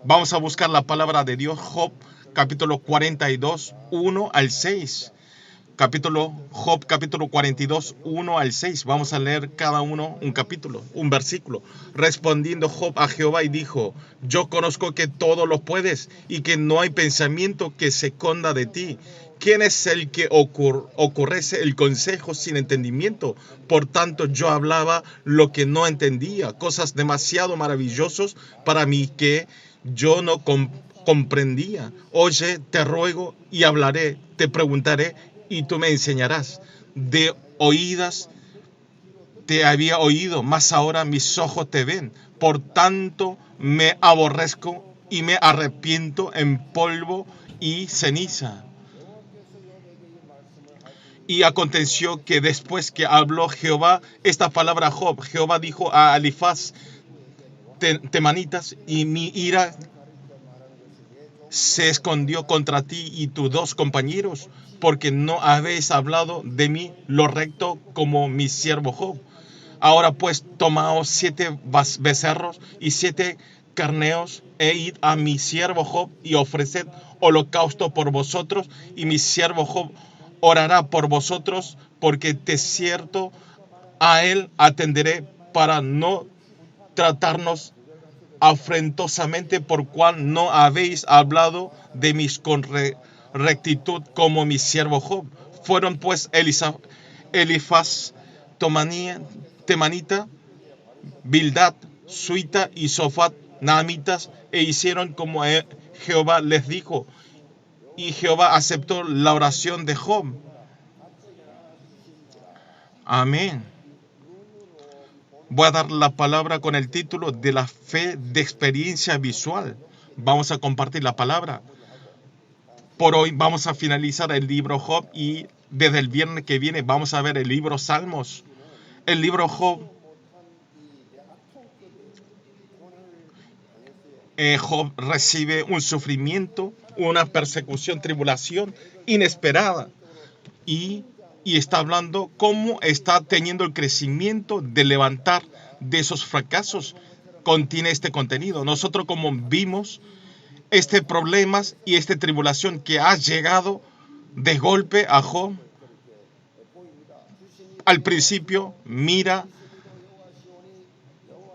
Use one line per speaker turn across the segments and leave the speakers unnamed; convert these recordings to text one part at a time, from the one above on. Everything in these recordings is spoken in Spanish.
Vamos a buscar la palabra de Dios, Job, capítulo 42, 1 al 6. Job, capítulo 42, 1 al 6. Vamos a leer cada uno un capítulo, un versículo. Respondiendo Job a Jehová y dijo: yo conozco que todo lo puedes y que no hay pensamiento que se esconda de ti. ¿Quién es el que ocurrece el consejo sin entendimiento? Por tanto, yo hablaba lo que no entendía, cosas demasiado maravillosas para mí que yo no comprendía. Oye, te ruego y hablaré, te preguntaré y tú me enseñarás. De oídas te había oído, mas ahora mis ojos te ven. Por tanto, me aborrezco y me arrepiento en polvo y ceniza. Y aconteció que después que habló Jehová esta palabra a Job, Jehová dijo a Elifaz temanitas: y mi ira se escondió contra ti y tus dos compañeros, porque no habéis hablado de mí lo recto como mi siervo Job. Ahora pues tomaos 7 becerros y 7 carneos, e id a mi siervo Job y ofreced holocausto por vosotros, y mi siervo Job orará por vosotros, porque de cierto a él atenderé, para no tratarnos afrentosamente, por cual no habéis hablado de mis con rectitud como mi siervo Job. Fueron pues Elifaz temanita, Bildad suita y Sofat naamitas, e hicieron como Jehová les dijo, y Jehová aceptó la oración de Job. Amén. Voy a dar la palabra con el título de la fe de experiencia visual. Vamos a compartir la palabra. Por hoy vamos a finalizar el libro Job, y desde el viernes que viene vamos a ver el libro Salmos. El libro Job, Job recibe un sufrimiento, una persecución, tribulación inesperada, y, y está hablando cómo está teniendo el crecimiento de levantar de esos fracasos. Contiene este contenido. Nosotros, como vimos, este problemas y esta tribulación que ha llegado de golpe a Job, al principio mira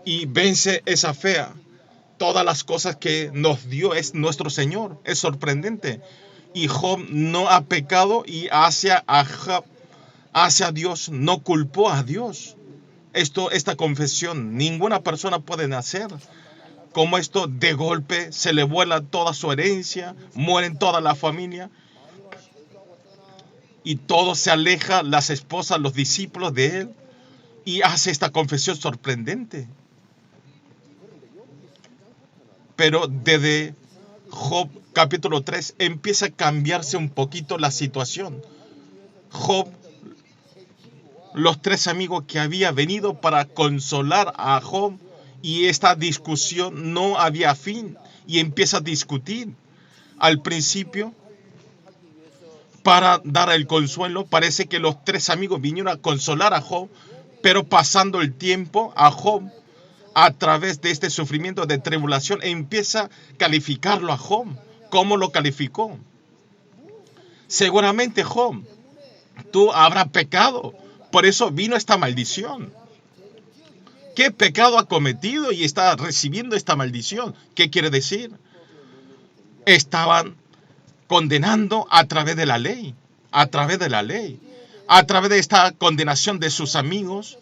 y vence esa fe. Todas las cosas que nos dio es nuestro Señor. Es sorprendente. Y Job no ha pecado, y hacia Dios, no culpó a Dios. Esta confesión ninguna persona puede hacer. Como esto de golpe se le vuela toda su herencia, mueren toda la familia, y todo se aleja, las esposas, los discípulos de él, y hace esta confesión sorprendente. Pero desde Job capítulo 3 empieza a cambiarse un poquito la situación. Job, los 3 amigos que habían venido para consolar a Job, y esta discusión no había fin, y empieza a discutir. Al principio, para dar el consuelo, parece que los 3 amigos vinieron a consolar a Job, pero pasando el tiempo, a Job, a través de este sufrimiento de tribulación, empieza a calificarlo a Job. ¿Cómo lo calificó? Seguramente, Job, tú habrás pecado, por eso vino esta maldición. ¿Qué pecado ha cometido y está recibiendo esta maldición? ¿Qué quiere decir? Estaban condenando a través de la ley, a través de la ley, a través de esta condenación de sus amigos.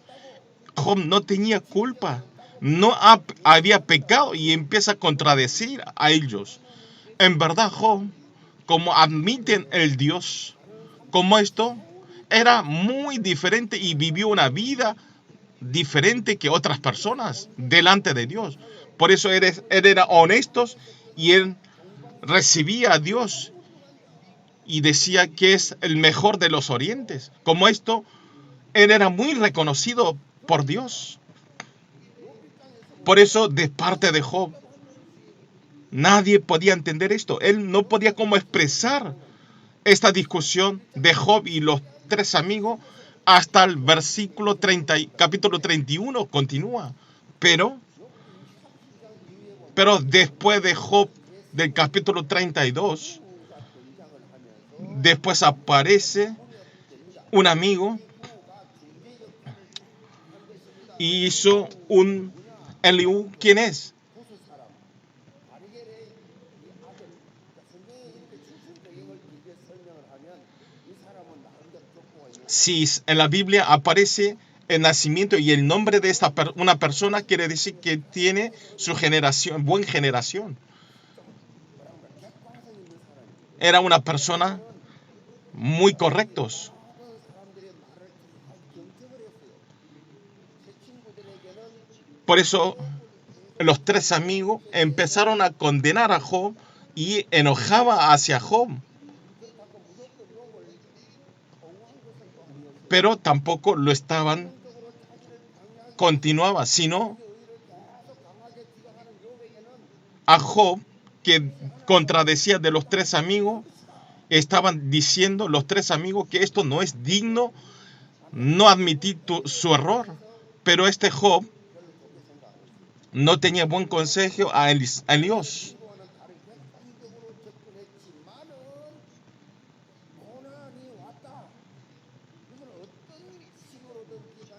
Job no tenía culpa, no había pecado, y empieza a contradecir a ellos. En verdad, Job, como admiten el Dios, como esto, era muy diferente y vivió una vida diferente que otras personas delante de Dios. Por eso él era honesto, y él recibía a Dios y decía que es el mejor de los orientes. Como esto, él era muy reconocido por Dios. Por eso, de parte de Job, nadie podía entender esto. Él no podía cómo expresar esta discusión de Job y los 3 amigos hasta el capítulo 31 continúa. Pero Pero después de Job, del capítulo 32, después aparece un amigo y hizo un Eliú. ¿Quién es? Si en la Biblia aparece el nacimiento y el nombre de una persona, quiere decir que tiene su generación, buena generación. Era una persona muy correctos. Por eso los tres amigos empezaron a condenar a Job y enojaba hacia Job. Pero tampoco lo estaban continuaba, sino a Job, que contradecía de los tres amigos, estaban diciendo los tres amigos que esto no es digno, no admitir su error. Pero este Job no tenía buen consejo a Dios.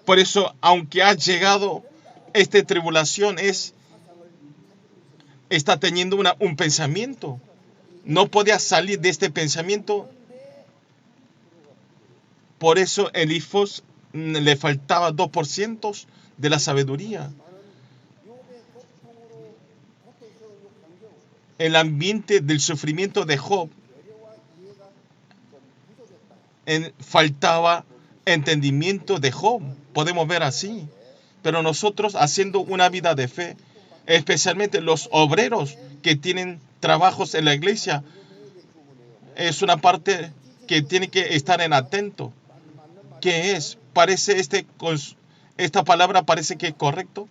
Por eso, aunque ha llegado esta tribulación, está teniendo un pensamiento. No podía salir de este pensamiento. Por eso Elifos le faltaba 2% de la sabiduría. El ambiente del sufrimiento de Job faltaba entendimiento de Job. Podemos ver así. Pero nosotros haciendo una vida de fe, especialmente los obreros que tienen trabajos en la iglesia, es una parte que tiene que estar en atento. ¿Qué es? Parece esta palabra parece que es correcto,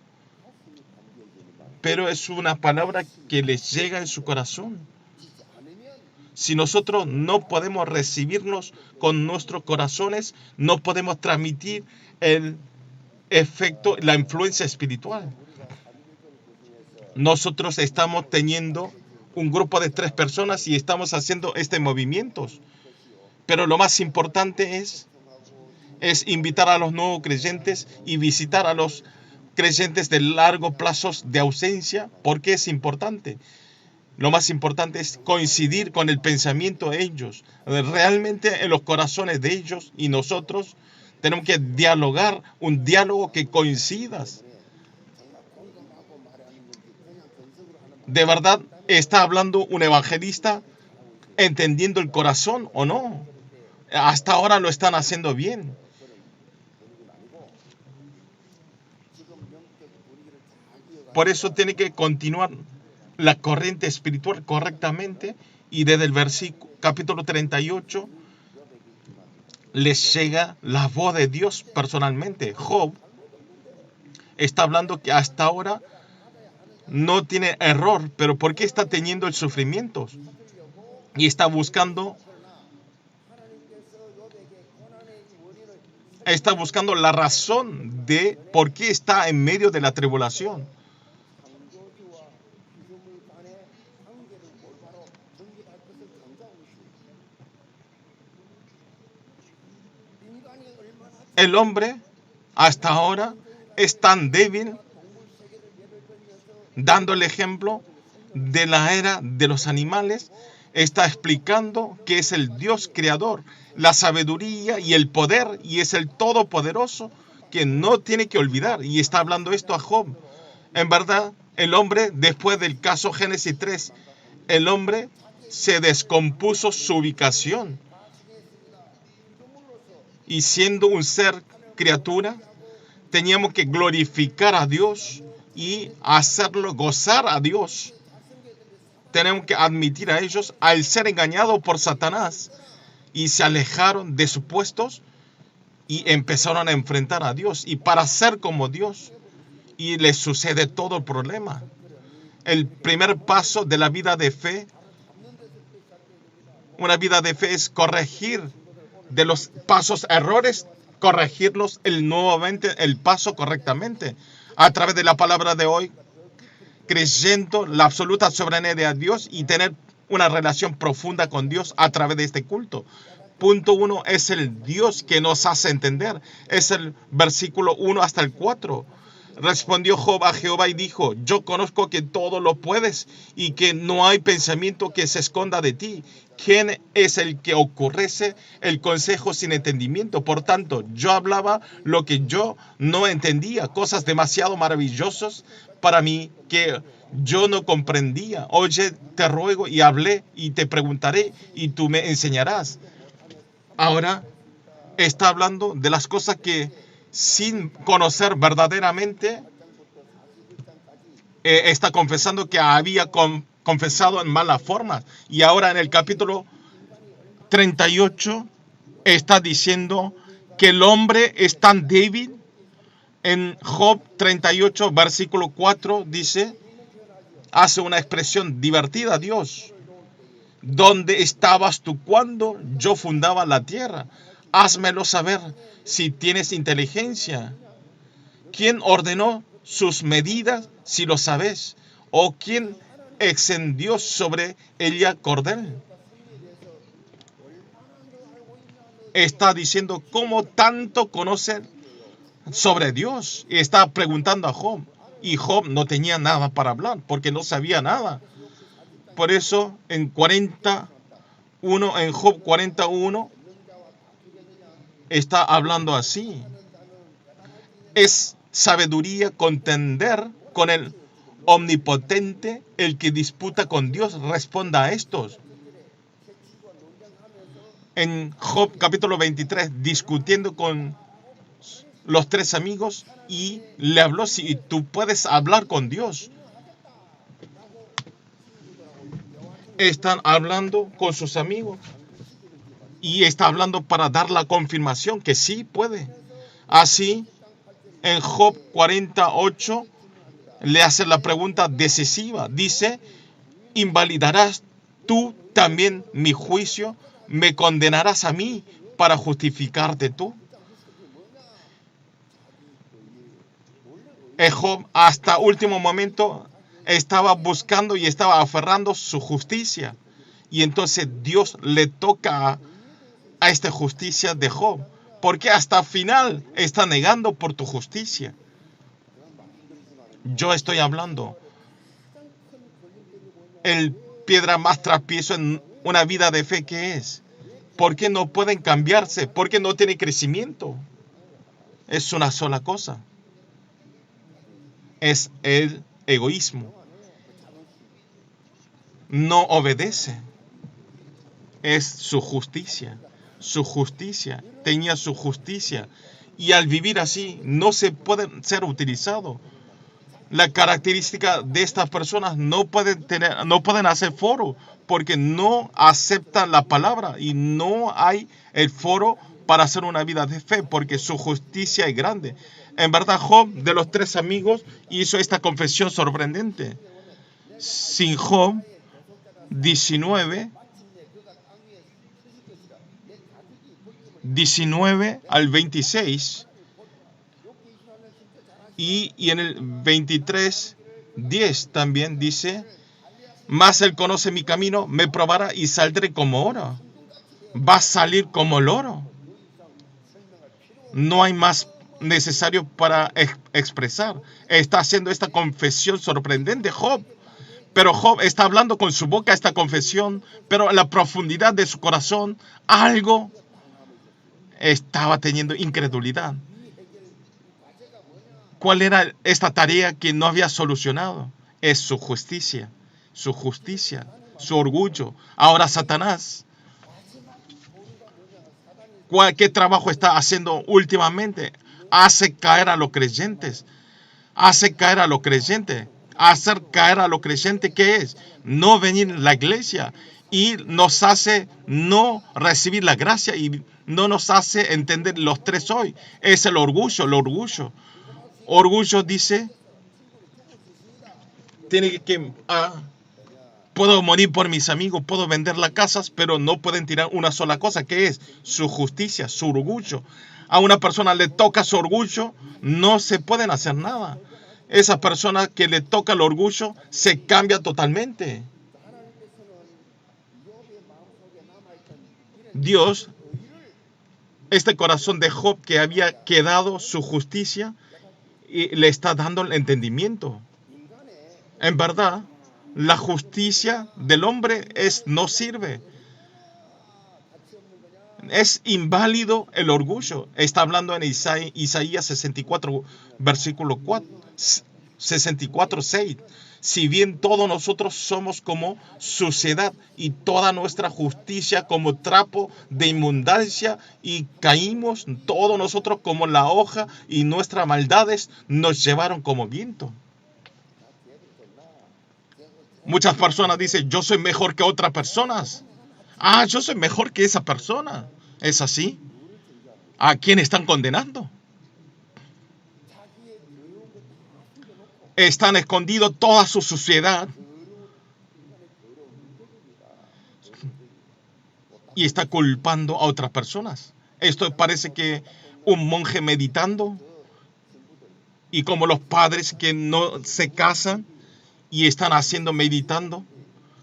pero es una palabra que les llega en su corazón. Si nosotros no podemos recibirnos con nuestros corazones, no podemos transmitir el efecto, la influencia espiritual. Nosotros estamos teniendo un grupo de 3 personas y estamos haciendo movimientos. Pero lo más importante es invitar a los nuevos creyentes y visitar a los creyentes de largo plazo de ausencia. ¿Por qué es importante? Lo más importante es coincidir con el pensamiento de ellos. Realmente en los corazones de ellos y nosotros tenemos que dialogar, un diálogo que coincida. ¿De verdad está hablando un evangelista entendiendo el corazón o no? Hasta ahora lo están haciendo bien. Por eso tiene que continuar la corriente espiritual correctamente, y desde el versículo capítulo 38 les llega la voz de Dios personalmente. Job está hablando que hasta ahora no tiene error, pero ¿por qué está teniendo el sufrimiento? Y está buscando la razón de por qué está en medio de la tribulación. El hombre hasta ahora es tan débil, dando el ejemplo de la era de los animales. Está explicando que es el Dios creador, la sabiduría y el poder, y es el todopoderoso que no tiene que olvidar. Y está hablando esto a Job. En verdad, el hombre, después del caso Génesis 3, el hombre se descompuso su ubicación. Y siendo un ser criatura, teníamos que glorificar a Dios y hacerlo gozar a Dios. Tenemos que admitir a ellos al ser engañados por Satanás y se alejaron de sus puestos y empezaron a enfrentar a Dios y para ser como Dios, y les sucede todo el problema. El primer paso de la vida de fe, una vida de fe, es corregir de los pasos errores, corregirlos nuevamente el paso correctamente. A través de la palabra de hoy creyendo la absoluta soberanía de Dios y tener una relación profunda con Dios a través de este culto. Punto 1 es el Dios que nos hace entender. Es el versículo 1 hasta el 4. Respondió Job a Jehová y dijo: yo conozco que todo lo puedes y que no hay pensamiento que se esconda de ti. ¿Quién es el que ocurrece el consejo sin entendimiento? Por tanto, yo hablaba lo que yo no entendía, cosas demasiado maravillosas para mí que yo no comprendía. Oye, te ruego y hablé y te preguntaré y tú me enseñarás. Ahora está hablando de las cosas que sin conocer verdaderamente está confesando que había confesado en malas formas. Y ahora en el capítulo 38 está diciendo que el hombre es tan débil. En Job 38, versículo 4 dice, hace una expresión divertida: Dios, ¿dónde estabas tú cuando yo fundaba la tierra? Házmelo saber si tienes inteligencia. ¿Quién ordenó sus medidas, si lo sabes? ¿O quién extendió sobre ella cordel? Está diciendo cómo tanto conoce sobre Dios. Y está preguntando a Job. Y Job no tenía nada para hablar, porque no sabía nada. Por eso en Job 41, está hablando así. Es sabiduría contender con el omnipotente, el que disputa con Dios, responda a estos. En Job capítulo 23, discutiendo con los tres amigos, y le habló si tú puedes hablar con Dios. Están hablando con sus amigos y está hablando para dar la confirmación que sí puede. Así, en Job 48, le hace la pregunta decisiva. Dice: ¿invalidarás tú también mi juicio? ¿Me condenarás a mí para justificarte tú? Job hasta último momento estaba buscando y estaba aferrando su justicia. Y entonces Dios le toca a esta justicia de Job. Porque hasta el final está negando por tu justicia. Yo estoy hablando. El piedra más tropiezo en una vida de fe, ¿qué es? ¿Por qué no pueden cambiarse? ¿Por qué no tiene crecimiento? Es una sola cosa. Es el egoísmo. No obedece. Es su justicia. Su justicia. Tenía su justicia. Y al vivir así, no se pueden ser utilizados. La característica de estas personas no pueden hacer foro, porque no aceptan la palabra y no hay el foro para hacer una vida de fe, porque su justicia es grande. En verdad, Job, de los tres amigos, hizo esta confesión sorprendente. Sin Job 19 al 26, y en el 23:10 también dice: mas él conoce mi camino, me probará y saldré como oro. Va a salir como el oro. No hay más necesario para expresar. Está haciendo esta confesión sorprendente Job. Pero Job está hablando con su boca esta confesión, pero en la profundidad de su corazón algo estaba teniendo incredulidad. ¿Cuál era esta tarea que no había solucionado? Es su justicia, su orgullo. Ahora Satanás, ¿qué trabajo está haciendo últimamente? Hace caer a los creyentes. Hacer caer a los creyentes, ¿qué es? No venir a la iglesia, y nos hace no recibir la gracia y no nos hace entender los tres hoy. Es el orgullo, Orgullo dice, puedo morir por mis amigos, puedo vender las casas, pero no pueden tirar una sola cosa, que es su justicia, su orgullo. A una persona le toca su orgullo, no se pueden hacer nada. esa persona que le toca el orgullo se cambia totalmente. Dios, este corazón de Job que había quedado su justicia, y le está dando el entendimiento. En verdad, la justicia del hombre no sirve. Es inválido el orgullo. Está hablando en Isaías 64, versículo 4, 64, 6. Si bien todos nosotros somos como suciedad y toda nuestra justicia como trapo de inmundancia y caímos todos nosotros como la hoja y nuestras maldades nos llevaron como viento. Muchas personas dicen, yo soy mejor que otras personas. Ah, yo soy mejor que esa persona. ¿Es así? ¿A quién están condenando? Están escondido toda su suciedad y está culpando a otras personas. Esto parece que un monje meditando y como los padres que no se casan y están haciendo meditando.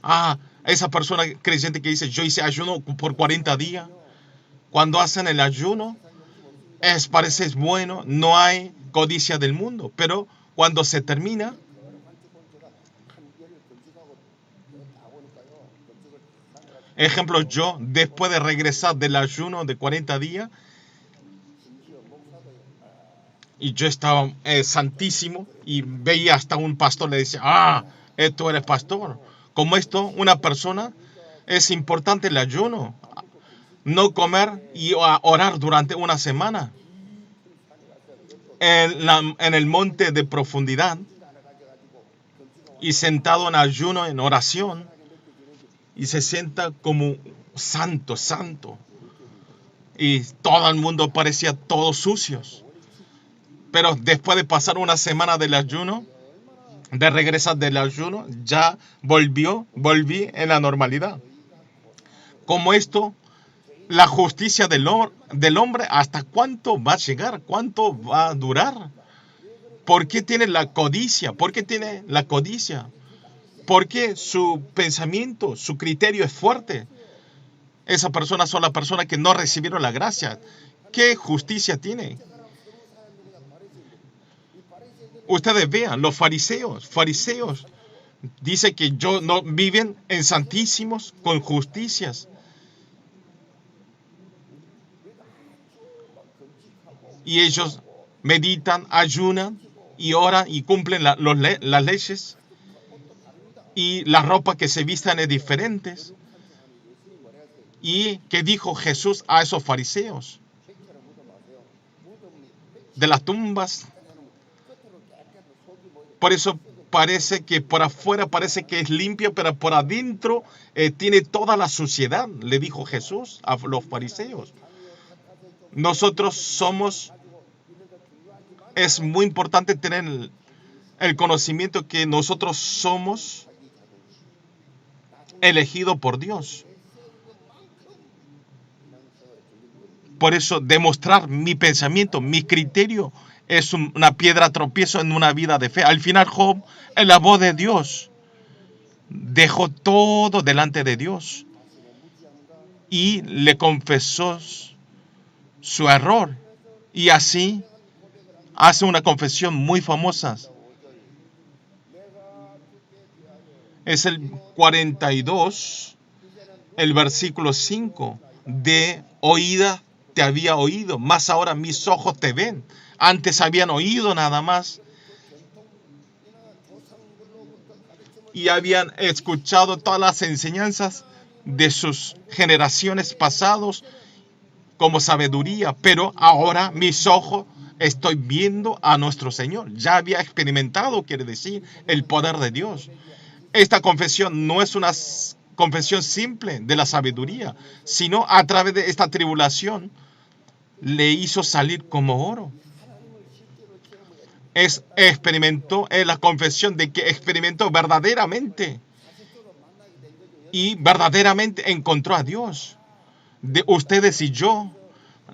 Ah, esa persona creyente que dice, yo hice ayuno por 40 días. Cuando hacen el ayuno, parece bueno, no hay codicia del mundo, pero cuando se termina, ejemplo, yo después de regresar del ayuno de 40 días, y yo estaba santísimo, y veía hasta un pastor, le decía, tú eres pastor. Como esto, una persona, es importante el ayuno, no comer y orar durante una semana. En el monte de profundidad, y sentado en ayuno, en oración, y se sienta como santo, santo. Y todo el mundo parecía todos sucios. Pero después de pasar una semana del ayuno, de regresar del ayuno, ya volví en la normalidad. Como esto, la justicia del hombre, ¿hasta cuánto va a llegar? ¿Cuánto va a durar? ¿Por qué tiene la codicia? ¿Por qué tiene la codicia? Porque su pensamiento, su criterio es fuerte. Esas personas son las personas que no recibieron la gracia. ¿Qué justicia tiene? Ustedes vean, los fariseos, dice que no viven en santísimos con justicias. Y ellos meditan, ayunan y oran y cumplen las leyes. Y la ropa que se vistan es diferente. ¿Y qué dijo Jesús a esos fariseos? De las tumbas. Por eso parece que por afuera parece que es limpio, pero por adentro tiene toda la suciedad, le dijo Jesús a los fariseos. Es muy importante tener el conocimiento que nosotros somos elegidos por Dios. Por eso demostrar mi pensamiento, mi criterio, es una piedra tropiezo en una vida de fe. Al final Job, en la voz de Dios, dejó todo delante de Dios y le confesó su error. Y así hace una confesión muy famosa. Es el 42, el versículo 5. De oída te había oído, más ahora mis ojos te ven. Antes habían oído nada más y habían escuchado todas las enseñanzas de sus generaciones pasadas como sabiduría, pero ahora mis ojos estoy viendo a nuestro Señor. Ya había experimentado, quiere decir, el poder de Dios. Esta confesión no es una confesión simple de la sabiduría, sino a través de esta tribulación le hizo salir como oro. Es la confesión de que experimentó verdaderamente y verdaderamente encontró a Dios. De ustedes y yo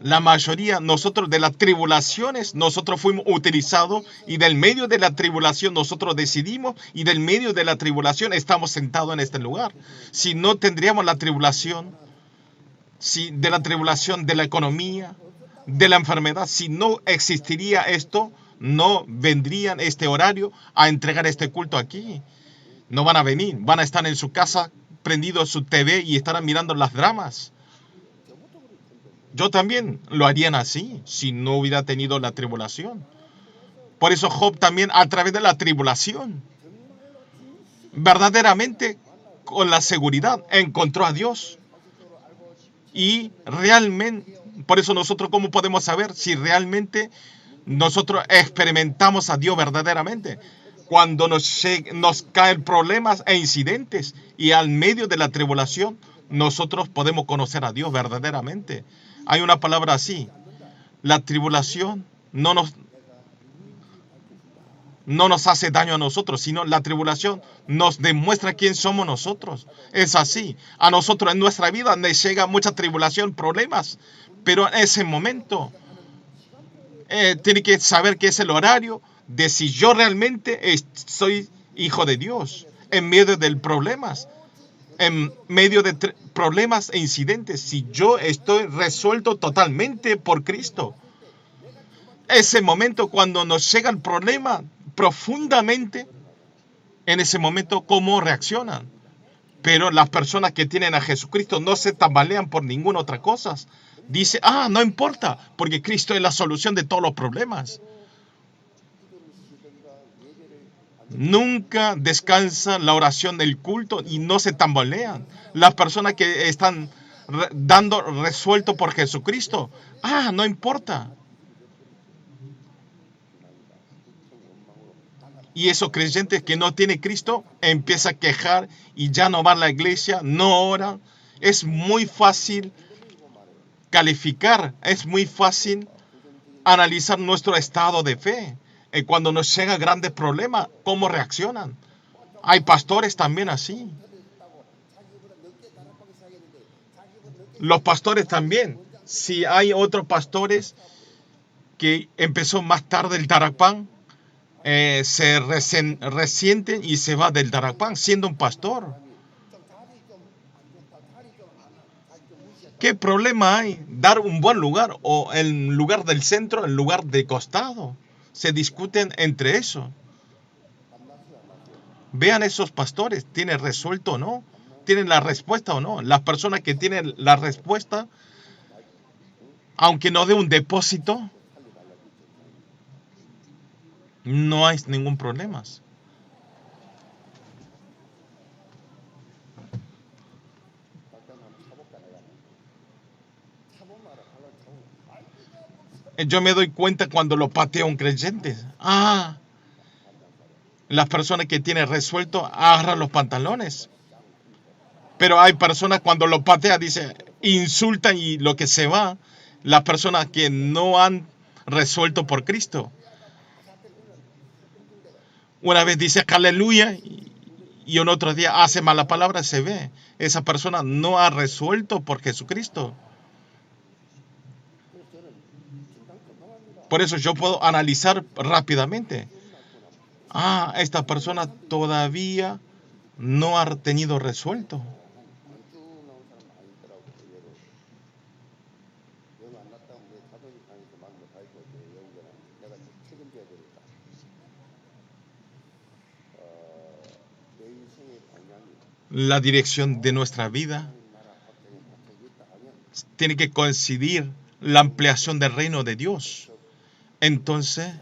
La mayoría, nosotros de las tribulaciones, nosotros fuimos utilizados y del medio de la tribulación nosotros decidimos y del medio de la tribulación estamos sentados en este lugar. Si no tendríamos la tribulación, si de la tribulación de la economía, de la enfermedad, si no existiría esto, no vendrían este horario a entregar este culto aquí. No van a venir, van a estar en su casa prendido su TV y estarán mirando las dramas. Yo también lo harían así si no hubiera tenido la tribulación. Por eso Job también a través de la tribulación, verdaderamente con la seguridad, encontró a Dios. Y realmente, por eso nosotros cómo podemos saber si realmente nosotros experimentamos a Dios verdaderamente. Cuando nos caen problemas e incidentes y al medio de la tribulación, nosotros podemos conocer a Dios verdaderamente. Hay una palabra así, la tribulación no nos hace daño a nosotros, sino la tribulación nos demuestra quién somos nosotros. Es así. A nosotros en nuestra vida nos llega mucha tribulación, problemas, pero en ese momento tiene que saber que es el horario de si yo realmente soy hijo de Dios en medio de problemas, en medio de problemas e incidentes, si yo estoy resuelto totalmente por Cristo. Ese momento cuando nos llega el problema profundamente, en ese momento cómo reaccionan. Pero las personas que tienen a Jesucristo no se tambalean por ninguna otra cosa. Dice, no importa, porque Cristo es la solución de todos los problemas. Nunca descansa la oración del culto y no se tambalean. Las personas que están dando resuelto por Jesucristo, no importa. Y esos creyentes que no tienen Cristo empiezan a quejar y ya no van a la iglesia, no oran. Es muy fácil calificar, es muy fácil analizar nuestro estado de fe. Cuando nos llegan grandes problemas, ¿cómo reaccionan? Hay pastores también así. Los pastores también. Si hay otros pastores que empezó más tarde el Tarapán, se resienten y se va del Tarapán siendo un pastor. ¿Qué problema hay? Dar un buen lugar o el lugar del centro, el lugar de costado. Se discuten entre eso. Vean esos pastores, ¿tienen resuelto o no? ¿Tienen la respuesta o no? Las personas que tienen la respuesta, aunque no dé un depósito, no hay ningún problema. Yo me doy cuenta cuando lo patea un creyente. Las personas que tienen resuelto agarran los pantalones. Pero hay personas cuando lo patea, dice, insultan y lo que se va. Las personas que no han resuelto por Cristo. Una vez dice aleluya y en otro día hace mala palabra, se ve. Esa persona no ha resuelto por Jesucristo. Por eso yo puedo analizar rápidamente. Esta persona todavía no ha tenido resuelto. La dirección de nuestra vida tiene que coincidir la ampliación del reino de Dios. Entonces,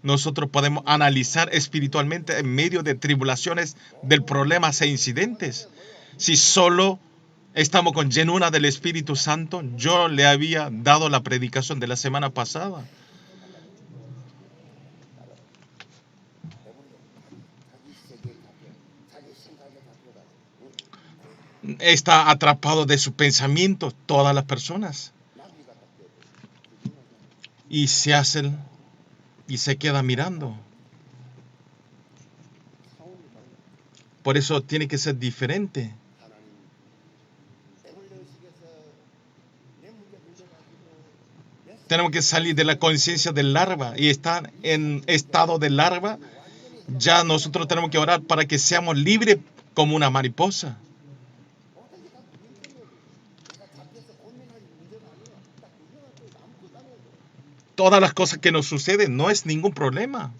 nosotros podemos analizar espiritualmente en medio de tribulaciones, de problemas e incidentes. Si solo estamos con llenura del Espíritu Santo, yo le había dado la predicación de la semana pasada. Está atrapado de su pensamiento todas las personas. Y se hacen y se queda mirando. Por eso tiene que ser diferente. Tenemos que salir de la conciencia del larva y estar en estado de larva. Ya nosotros tenemos que orar para que seamos libres como una mariposa. Todas las cosas que nos suceden no es ningún problema.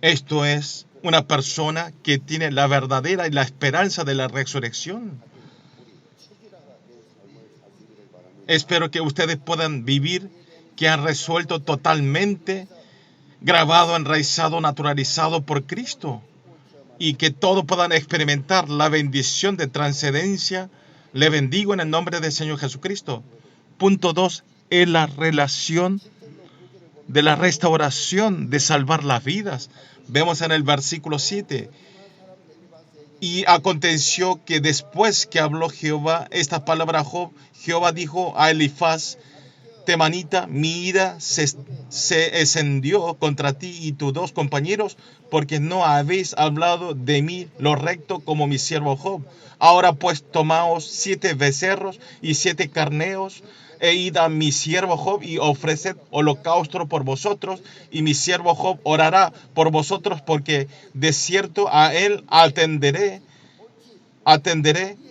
Esto es una persona que tiene la verdadera y la esperanza de la resurrección. Espero que ustedes puedan vivir, que han resuelto totalmente, grabado, enraizado, naturalizado por Cristo. Y que todos puedan experimentar la bendición de trascendencia. Le bendigo en el nombre del Señor Jesucristo. Punto 2 es la relación de la restauración, de salvar las vidas. Vemos en el versículo 7. Y aconteció que después que habló Jehová esta palabra a Job, Jehová dijo a Elifaz Temanita, mi ira se encendió contra ti y tus dos compañeros, porque no habéis hablado de mí lo recto como mi siervo Job. Ahora pues tomaos 7 becerros y 7 carneos, e id a mi siervo Job y ofreced holocausto por vosotros, y mi siervo Job orará por vosotros, porque de cierto a él atenderé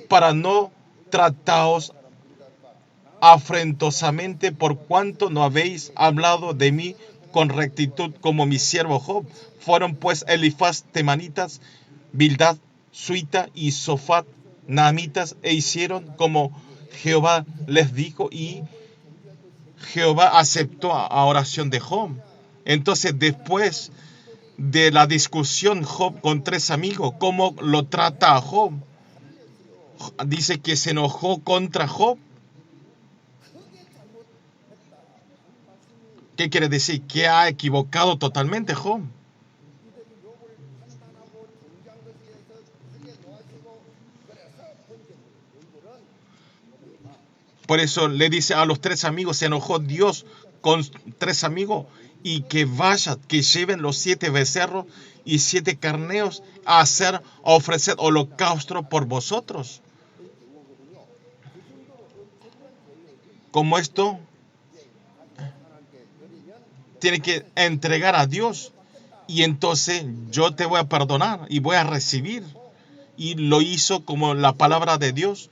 para no trataos afrentosamente, por cuanto no habéis hablado de mí con rectitud como mi siervo Job. Fueron pues Elifaz temanitas, Bildad suita y Sofat naamitas, e hicieron como Jehová les dijo, y Jehová aceptó a oración de Job. Entonces, después de la discusión Job con 3 amigos, ¿cómo lo trata a Job? Dice que se enojó contra Job. ¿Qué quiere decir? Que ha equivocado totalmente Job. Por eso le dice a los 3 amigos, se enojó Dios con 3 amigos, y que vayan, que lleven los 7 becerros y 7 carneos a ofrecer holocausto por vosotros. Como esto tiene que entregar a Dios, y entonces yo te voy a perdonar y voy a recibir. Y lo hizo como la palabra de Dios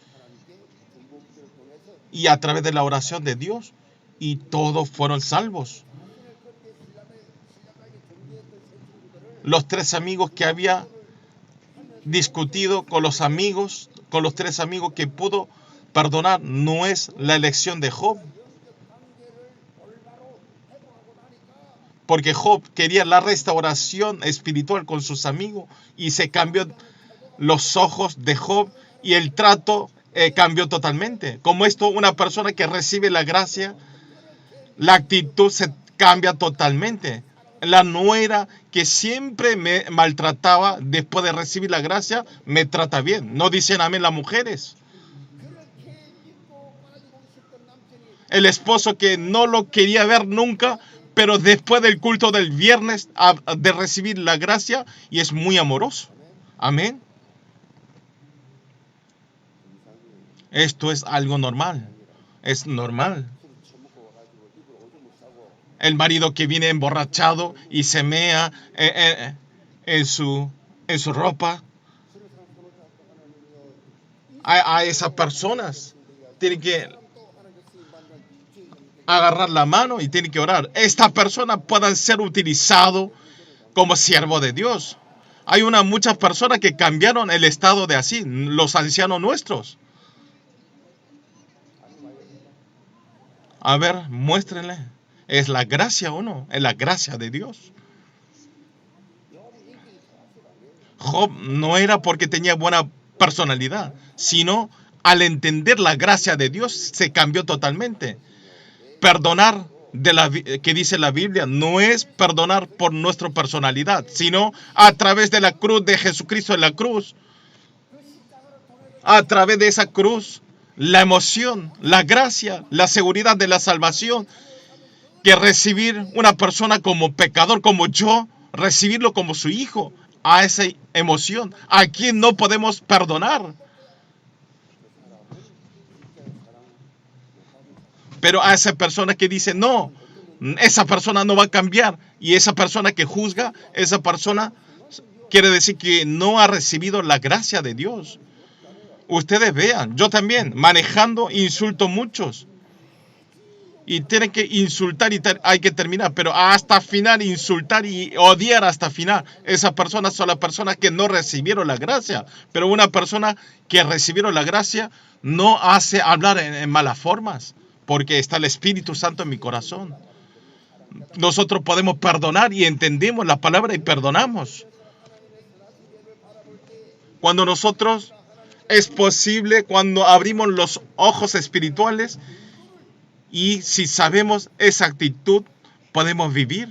y a través de la oración de Dios, y todos fueron salvos. Los 3 amigos que había discutido con los 3 amigos que pudo perdonar, no es la elección de Job. Porque Job quería la restauración espiritual con sus amigos, y se cambió los ojos de Job, y el trato cambió totalmente. Como esto, una persona que recibe la gracia, la actitud se cambia totalmente. La nuera que siempre me maltrataba, después de recibir la gracia, me trata bien. No dicen amén las mujeres. El esposo que no lo quería ver nunca, pero después del culto del viernes, de recibir la gracia, y es muy amoroso. Amén. Esto es algo normal. Es normal. El marido que viene emborrachado y se mea en su ropa. A esas personas tienen que agarrar la mano y tienen que orar. Estas personas puedan ser utilizadas como siervo de Dios. Hay muchas personas que cambiaron el estado de así, los ancianos nuestros. A ver, muéstrenle. ¿Es la gracia o no? Es la gracia de Dios. Job no era porque tenía buena personalidad, sino al entender la gracia de Dios se cambió totalmente. Perdonar, que dice la Biblia, no es perdonar por nuestra personalidad, sino a través de la cruz de Jesucristo en la cruz. A través de esa cruz, la emoción, la gracia, la seguridad de la salvación, que recibir una persona como pecador, como yo, recibirlo como su hijo, a esa emoción. ¿A quién no podemos perdonar? Pero a esa persona que dice, no, esa persona no va a cambiar, y esa persona que juzga, esa persona quiere decir que no ha recibido la gracia de Dios. Ustedes vean, yo también, manejando, insulto muchos. Y tienen que insultar y hay que terminar, pero hasta final insultar y odiar hasta final. Esas personas son las personas que no recibieron la gracia, pero una persona que recibieron la gracia no hace hablar en malas formas, porque está el Espíritu Santo en mi corazón. Nosotros podemos perdonar y entendemos la palabra y perdonamos. Cuando nosotros es posible, cuando abrimos los ojos espirituales y si sabemos esa actitud, podemos vivir.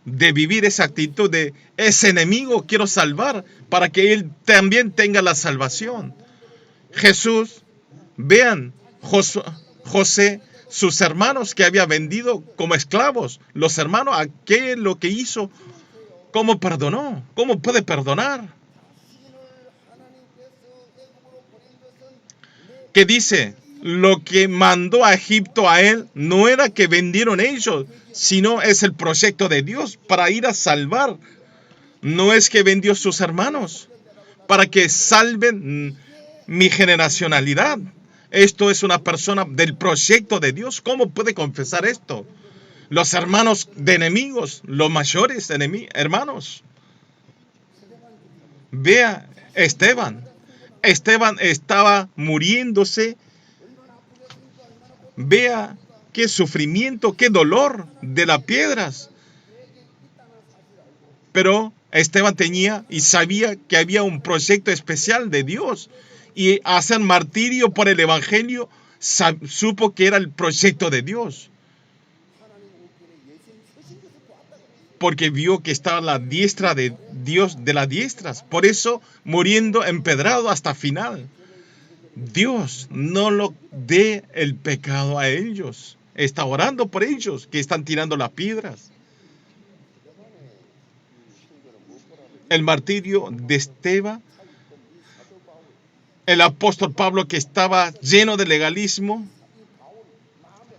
De vivir esa actitud de ese enemigo quiero salvar para que él también tenga la salvación. Jesús, vean, José, sus hermanos que había vendido como esclavos, los hermanos, ¿a qué es lo que hizo? ¿Cómo perdonó? ¿Cómo puede perdonar? ¿Qué dice? Lo que mandó a Egipto a él no era que vendieron ellos, sino es el proyecto de Dios para ir a salvar. No es que vendió sus hermanos para que salven mi generacionalidad. Esto es una persona del proyecto de Dios. ¿Cómo puede confesar esto? Los hermanos de enemigos, los mayores hermanos. Vea, Esteban. Esteban estaba muriéndose. Vea qué sufrimiento, qué dolor de las piedras. Pero Esteban tenía y sabía que había un proyecto especial de Dios. Y hacer martirio por el Evangelio, supo que era el proyecto de Dios. Porque vio que estaba a la diestra de Dios de las diestras. Por eso, muriendo empedrado hasta final. Dios no lo dé el pecado a ellos. Está orando por ellos que están tirando las piedras. El martirio de Esteban, el apóstol Pablo que estaba lleno de legalismo,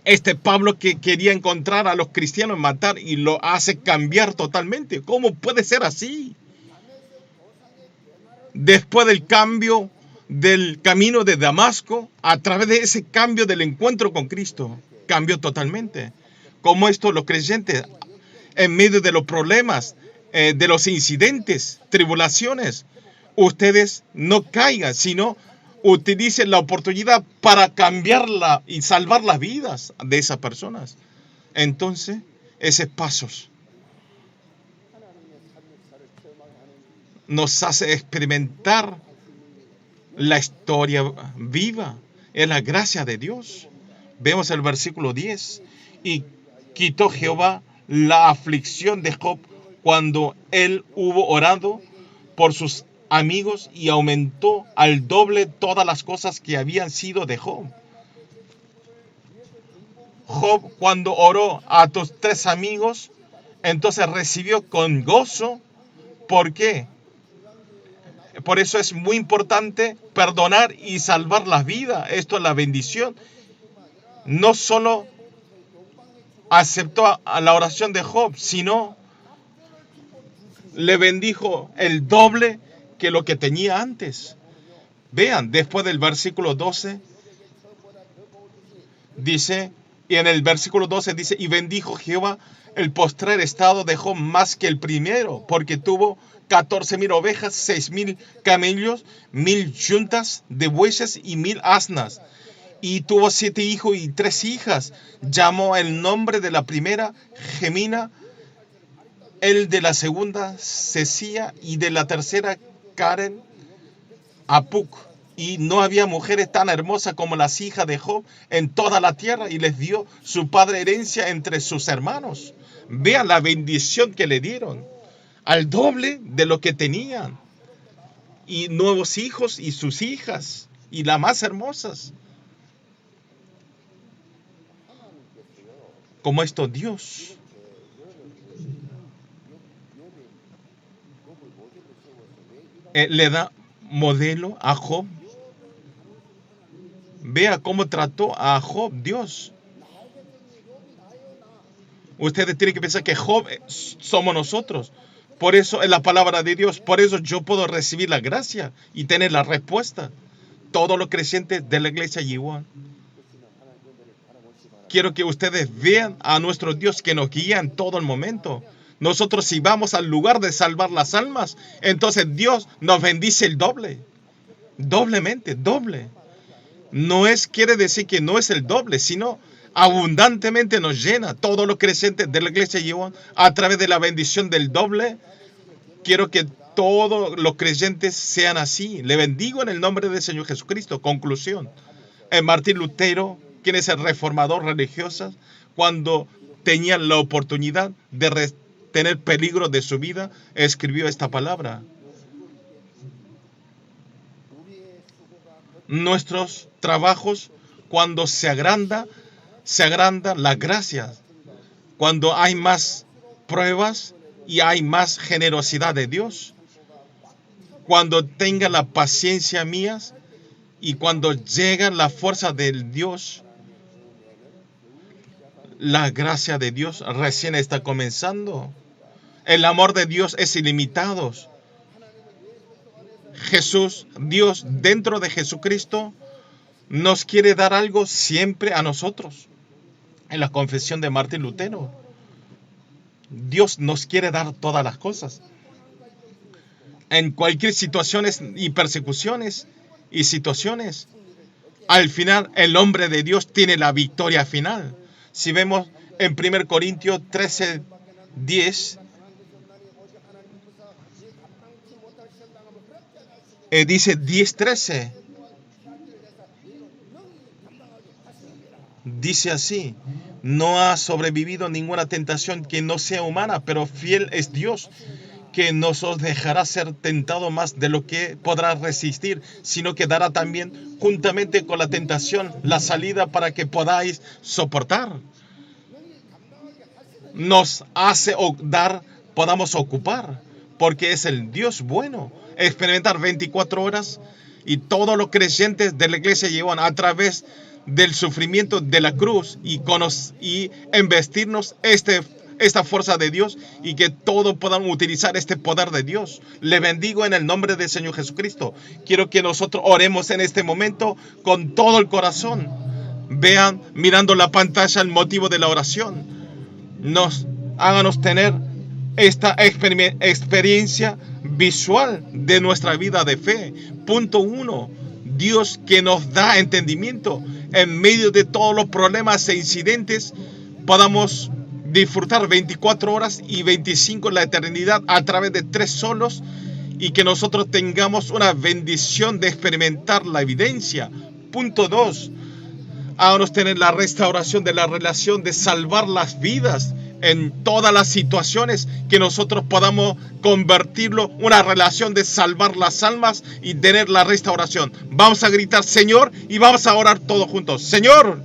este Pablo que quería encontrar a los cristianos, matar y lo hace cambiar totalmente. ¿Cómo puede ser así? Después del cambio del camino de Damasco, a través de ese cambio del encuentro con Cristo, cambió totalmente. Como esto los creyentes, en medio de los problemas, de los incidentes, tribulaciones, ustedes no caigan, sino utilicen la oportunidad para cambiarla y salvar las vidas de esas personas. Entonces, esos pasos nos hace experimentar la historia viva, es la gracia de Dios. Vemos el versículo 10. Y quitó Jehová la aflicción de Job cuando él hubo orado por sus amigos y aumentó al doble todas las cosas que habían sido de Job. Job, cuando oró a tus 3 amigos, entonces recibió con gozo. ¿Por qué? Por eso es muy importante perdonar y salvar las vidas. Esto es la bendición. No solo aceptó a la oración de Job, sino le bendijo el doble que lo que tenía antes. Vean, después del versículo 12, dice, y en el versículo 12 dice, y bendijo Jehová el postrer estado de Job más que el primero, porque tuvo 14,000 ovejas, 6,000 camellos, 1,000 yuntas de bueyes y 1,000 asnas. Y tuvo 7 hijos y 3 hijas. Llamó el nombre de la primera Gemina, el de la segunda Cecía y de la tercera Karen Apuc. Y no había mujeres tan hermosas como las hijas de Job en toda la tierra, y les dio su padre herencia entre sus hermanos. Vean la bendición que le dieron, al doble de lo que tenían. Y nuevos hijos y sus hijas, y las más hermosas. Como esto Dios le da modelo a Job. Vea cómo trató a Job Dios. Ustedes tienen que pensar que Job somos nosotros. Por eso es la palabra de Dios. Por eso yo puedo recibir la gracia y tener la respuesta. Todos los creyentes de la iglesia igual. Quiero que ustedes vean a nuestro Dios que nos guía en todo el momento. Nosotros si vamos al lugar de salvar las almas, entonces Dios nos bendice el doble. Doblemente, doble. No quiere decir que no es el doble, sino abundantemente nos llena. Todos los creyentes de la iglesia llevan a través de la bendición del doble. Quiero que todos los creyentes sean así. Le bendigo en el nombre del Señor Jesucristo. Conclusión. Martín Lutero, quien es el reformador religioso, cuando tenía la oportunidad de tener peligro de su vida, escribió esta palabra. Nuestros trabajos, cuando se agranda la gracia. Cuando hay más pruebas y hay más generosidad de Dios. Cuando tenga la paciencia mía y cuando llega la fuerza del Dios, la gracia de Dios recién está comenzando. El amor de Dios es ilimitado. Jesús, Dios dentro de Jesucristo, nos quiere dar algo siempre a nosotros. En la confesión de Martín Lutero, Dios nos quiere dar todas las cosas. En cualquier situaciones y persecuciones y situaciones, al final el hombre de Dios tiene la victoria final. Si vemos en 1 Corintios 13:10, dice 10:13. Dice así: no ha sobrevivido ninguna tentación que no sea humana, pero fiel es Dios, que no os dejará ser tentado más de lo que podrá resistir, sino que dará también juntamente con la tentación la salida para que podáis soportar. Nos hace podamos ocupar, porque es el Dios bueno. Experimentar 24 horas y todos los creyentes de la iglesia llevan a través del sufrimiento de la cruz y investirnos esta fuerza de Dios y que todos podamos utilizar este poder de Dios. Le bendigo en el nombre del Señor Jesucristo. Quiero que nosotros oremos en este momento con todo el corazón. Vean mirando la pantalla el motivo de la oración. Háganos tener esta experiencia visual de nuestra vida de fe. Punto 1. Dios que nos da entendimiento en medio de todos los problemas e incidentes, podamos disfrutar 24 horas y 25 en la eternidad a través de 3 solos, y que nosotros tengamos una bendición de experimentar la evidencia. Punto 2. Háganos tener la restauración de la relación, de salvar las vidas en todas las situaciones, que nosotros podamos convertirlo en una relación de salvar las almas y tener la restauración. Vamos a gritar Señor y vamos a orar todos juntos. Señor,